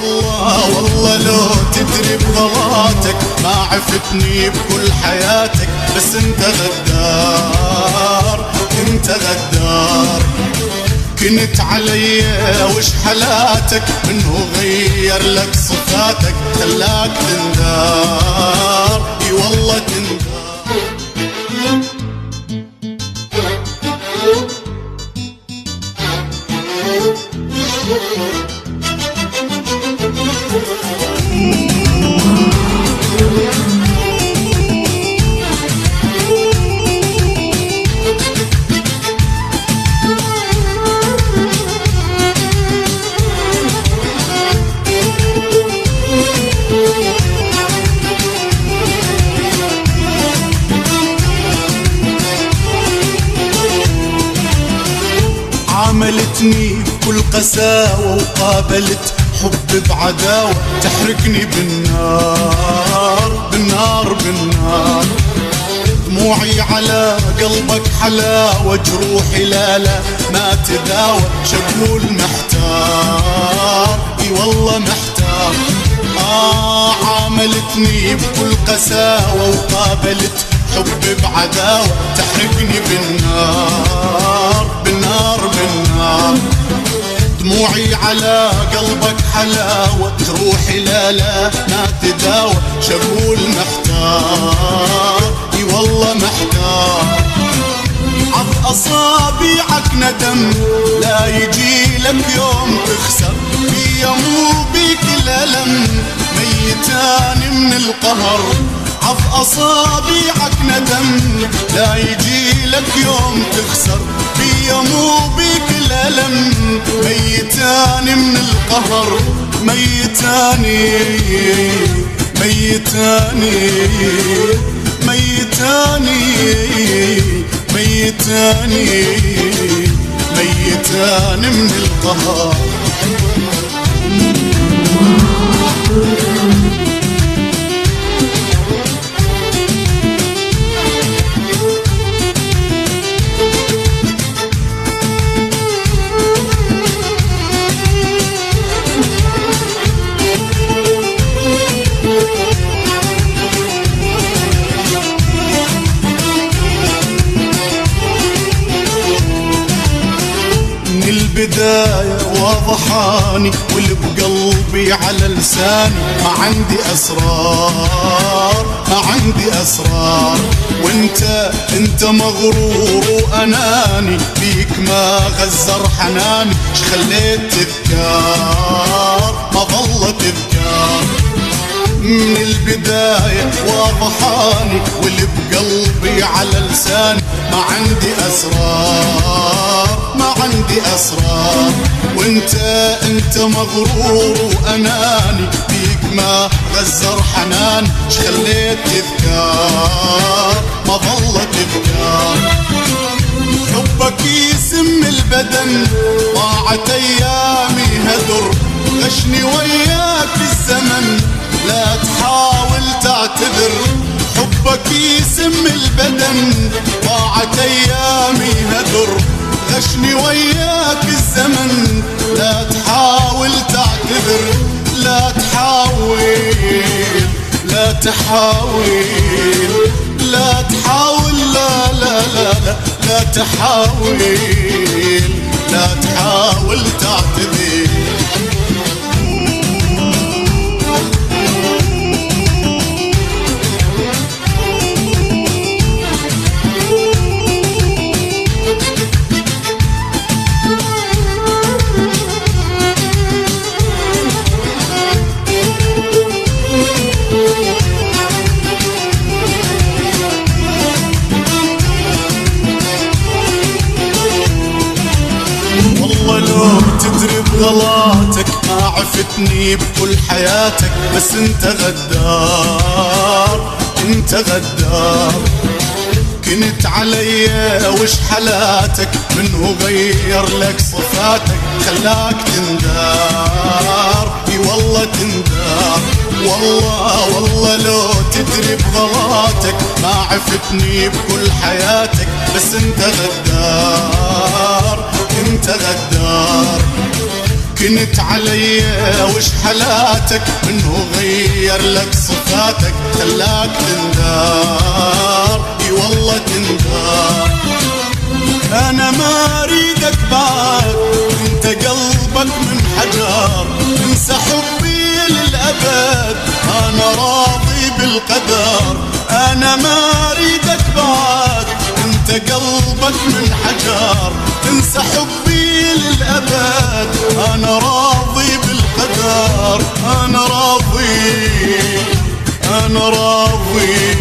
والله لو تدري بغلاتك ما عفتني بكل حياتك، بس انت غدار، انت غدار. كنت علي وش حالاتك، منه غير لك صفاتك خلاك تندار، اي والله تندار. عاملتني بكل قساوة وقابلت حب بعداوة، تحرقني بالنار بالنار بالنار. دموعي على قلبك حلاوة، جروحي لا ما تداوى، شقول محتار، اي والله محتار. عاملتني بكل قساوة وقابلت حب بعداوة، تحرقني بالنار بالنار بالنار. دموعي على قلبك حلاوة، جروحي لا ما تداوى، شقول محتار، اي والله محتار. عض أصابعك ندم، لا يجي لك يوم تخسر، في يوم بيك الألم ميتان من القهر. عض أصابعك ندم، لا يجي لك يوم تخسر، في يوم بيك الألم ميتان من القهر. ميتاني ميتاني ميتاني ميتاني ميتاني من القهر. البداية واضحاني واللي بقلبي على لساني، ما عندي أسرار ما عندي أسرار. وانت مغرور وأناني، بيك ما غزر حناني، شخليت تذكار ما ظلت تذكار. من البداية واضحاني واللي بقلبي على لساني، ما عندي أسرار ما عندي أسرار. وانت مغرور وأناني، بيك ما غزر حنان، شخليت تذكار ما ظلت تذكار. حبك يسم البدن، ضاعت أيامي هدر، غشني وياك الزمن، لا تحاول تعتذر. حبك يسم البدن، ضاعت أيامي هدر، غشني وياك الزمن، لا تحاول تعتذر. لا تحاول لا تحاول لا تحاول لا لا لا لا لا تحاول لا تحاول تعتذر. لو تدري بغلاتك ما عفتني بكل حياتك، بس انت غدار انت غدار. كنت علي وش حالاتك، منه غير لك صفاتك خلاك تندار، اي والله تندار. والله لو تدري بغلاتك ما عفتني بكل حياتك، بس انت غدار انت غدار. كنت عليا وش حالاتك، منه غير لك صفاتك خلاك تندار، اي والله تندار. انا ما اريدك بعد، انت قلبك من حجر، انسى حبي للابد، انا راضي بالقدر. انا ما اريدك بعد، انت قلبك من حجر، انسى حبي للابد، انا راضي بالقدر. انا راضي، انا راضي.